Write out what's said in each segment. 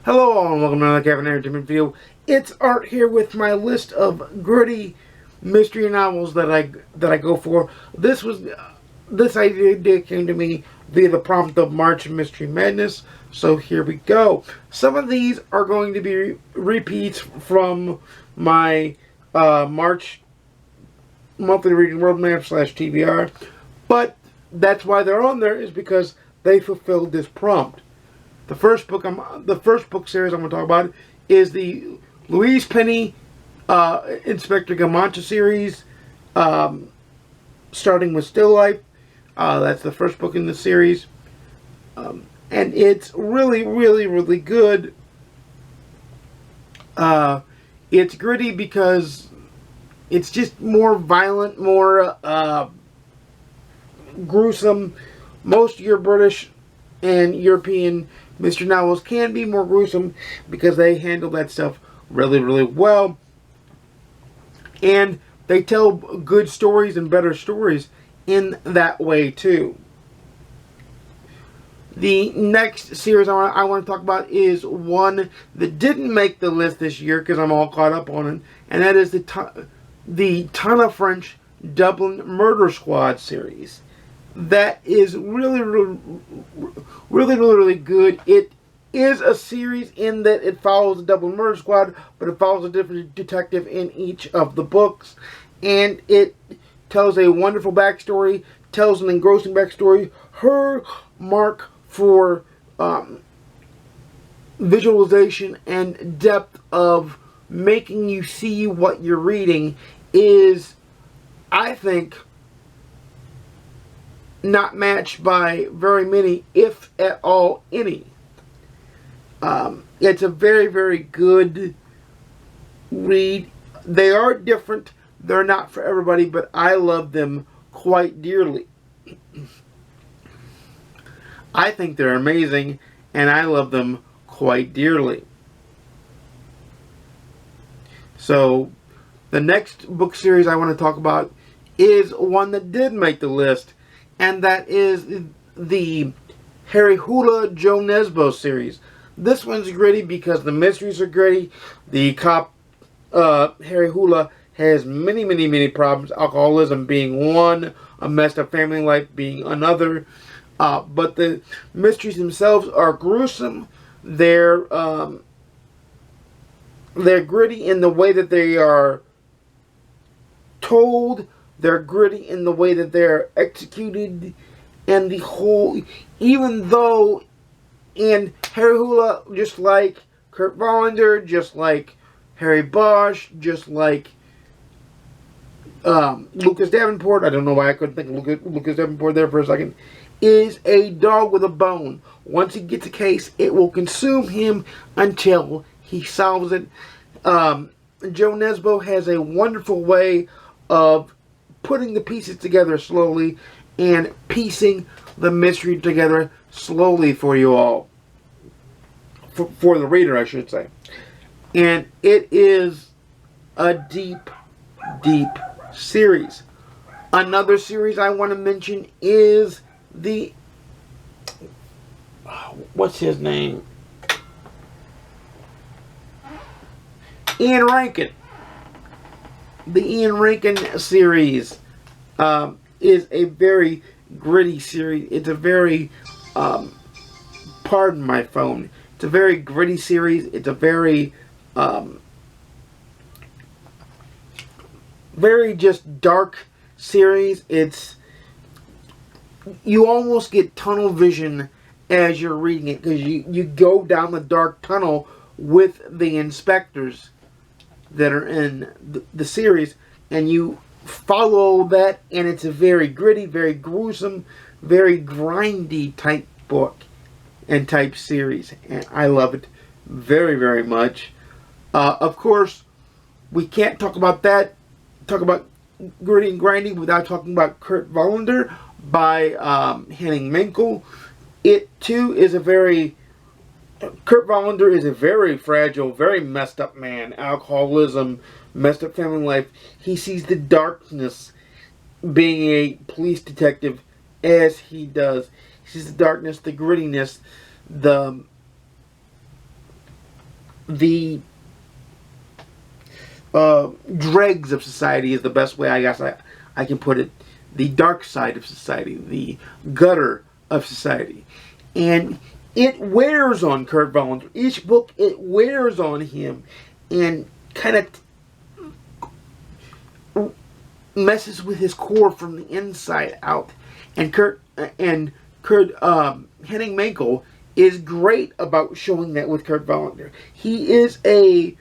Hello all and welcome to another Kevin Entertainment video. It's Art here with my list of gritty mystery novels that I go for. This idea came to me via the prompt of March Mystery Madness. So here we go. Some of these are going to be repeats from my March monthly reading roadmap / TBR, but that's why they're on there, is because they fulfilled this prompt. The first book series I'm going to talk about is the Louise Penny Inspector Gamoncha series, starting with Still Life. That's the first book in the series, and it's really good. It's gritty because it's just more violent, more gruesome. Most of your British and European mystery novels can be more gruesome because they handle that stuff really well, and they tell good stories and better stories in that way too. The next series I want to talk about is one that didn't make the list this year because I'm all caught up on it, and that is the Ton French Dublin Murder Squad series. That is really good. It is a series in that it follows the Dublin Murder Squad, but it follows a different detective in each of the books, and it tells a wonderful backstory, tells an engrossing backstory. Her mark for visualization and depth of making you see what you're reading is, I think, not matched by very many, if at all any. It's a very good read. They are different. They're not for everybody, but I love them quite dearly. I think they're amazing, and I love them quite dearly. So, the next book series I want to talk about is one that did make the list, and that is the Harry Hula Joe Nesbo series. This one's gritty because the mysteries are gritty. The cop, Harry Hula, has many problems, alcoholism being one, a messed up family life being another. But the mysteries themselves are gruesome. They're gritty in the way that they are told. They're gritty in the way that they're executed, and the whole, even though in Harry Hula, just like Kurt Wallander, just like Harry Bosch, just like Lucas Davenport, I don't know why I couldn't think of Lucas Davenport there for a second, is a dog with a bone. Once he gets a case, it will consume him until he solves it. Joe Nesbo has a wonderful way of putting the pieces together slowly and piecing the mystery together slowly for you all. For the reader, I should say. And it is a deep series. Another series I want to mention is the... what's his name? Ian Rankin. The Ian Rankin series is a very gritty series. It's a very, pardon my phone, it's a very gritty series. It's a very, very just dark series. You almost get tunnel vision as you're reading it, because you go down the dark tunnel with the inspectors that are in the series, and you follow that, and it's a very gritty, very gruesome, very grindy type book and type series, and I love it very much. Of course, we can't talk about gritty and grindy without talking about Kurt Wallander by Henning Mankell. It too is Kurt Wallander is a very fragile, very messed up man. Alcoholism, messed up family life. He sees the darkness being a police detective as he does. He sees the darkness, the grittiness, the the dregs of society is the best way I guess I can put it. The dark side of society, the gutter of society. And it wears on Kurt Vollinger. Each book, it wears on him and kind of messes with his core from the inside out. And Henning Mankell is great about showing that with Kurt Vollinger. He is a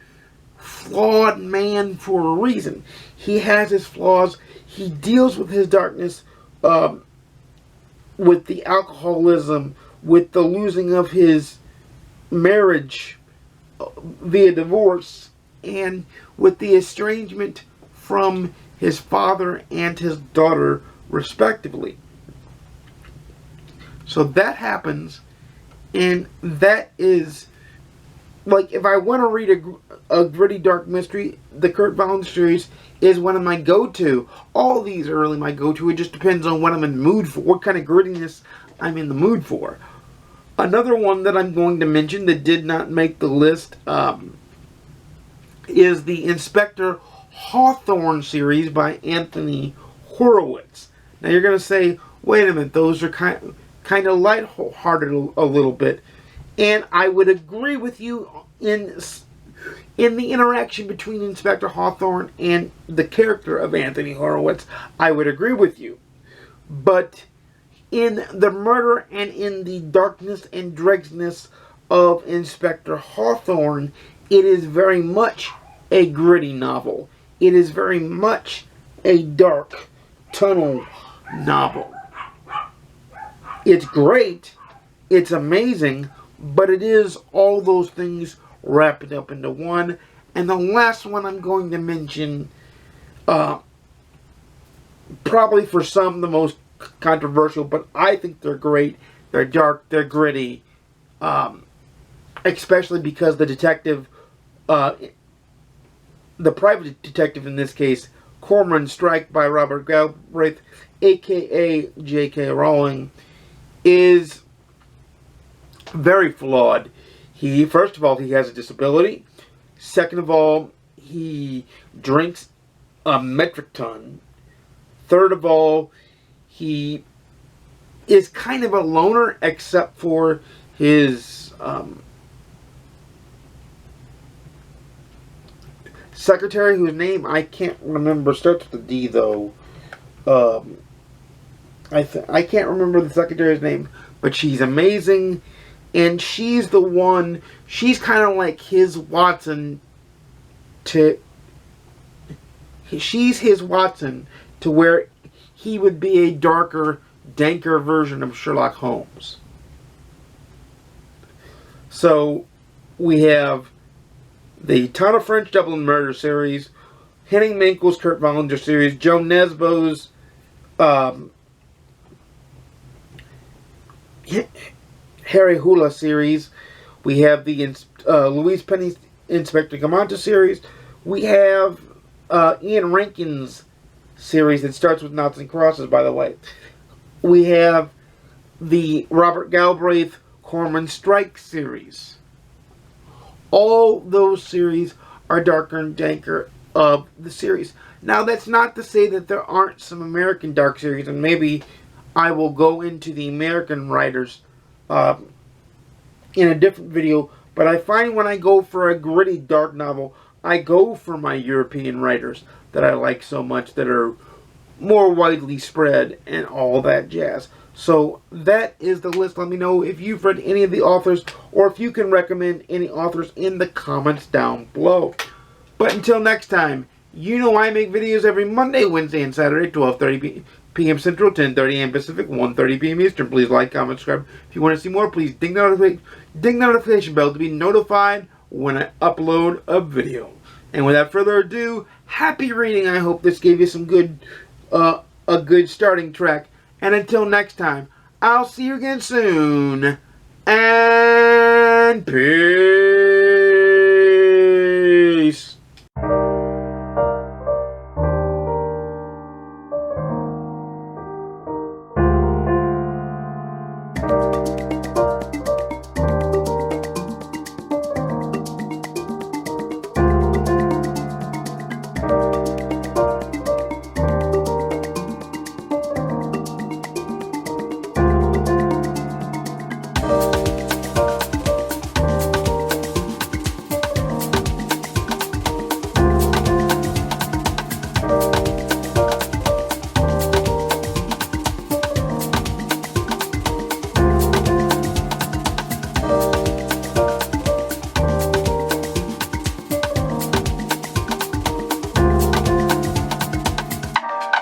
flawed man for a reason. He has his flaws. He deals with his darkness, with the alcoholism, with the losing of his marriage via divorce, and with the estrangement from his father and his daughter, respectively. So that happens, and that is, like, if I want to read a gritty dark mystery, the Kurt Vollinger series is one of my go-to. All these are really my go-to. It just depends on what I'm in the mood for, what kind of grittiness I'm in the mood for. Another one that I'm going to mention that did not make the list is the Inspector Hawthorne series by Anthony Horowitz. Now you're going to say, wait a minute, those are kind of lighthearted a little bit. And I would agree with you in the interaction between Inspector Hawthorne and the character of Anthony Horowitz. I would agree with you. But in the murder and in the darkness and dregsness of Inspector Hawthorne, it is very much a gritty novel. It is very much a dark tunnel novel. It's great. It's amazing. But it is all those things wrapped up into one. And the last one I'm going to mention, probably for some the most controversial, but I think they're great. They're dark, they're gritty, especially because the detective, the private detective in this case, Cormoran Strike by Robert Galbraith, aka J.K. Rowling, is very flawed. First of all, he has a disability. Second of all, he drinks a metric ton. Third of all, he is kind of a loner, except for his secretary, whose name I can't remember. Starts with a D, though. I can't remember the secretary's name, but she's amazing. And she's the one, she's kind of like his Watson she's his Watson to where he would be a darker, danker version of Sherlock Holmes. So, we have the Town of French Dublin Murder series, Henning Mankell's Kurt Vollinger series, Joe Nesbo's Harry Hula series. We have the Louise Penny's Inspector Gamanta series. We have Ian Rankin's series that starts with Noughts and Crosses, by the way. We have the Robert Galbraith Cormoran Strike series. All those series are darker and danker of the series. Now, that's not to say that there aren't some American dark series, and maybe I will go into the American writers in a different video, but I find when I go for a gritty dark novel, I go for my European writers that I like so much, that are more widely spread and all that jazz. So that is the list. Let me know if you've read any of the authors, or if you can recommend any authors in the comments down below. But until next time, you know I make videos every Monday, Wednesday, and Saturday, 12:30 p.m. Central, 10:30 a.m. Pacific, 1:30 p.m. Eastern. Please like, comment, subscribe. If you want to see more, please ding the notification bell to be notified when I upload a video. And without further ado, happy reading. I hope this gave you some good, a good starting track. And until next time, I'll see you again soon. And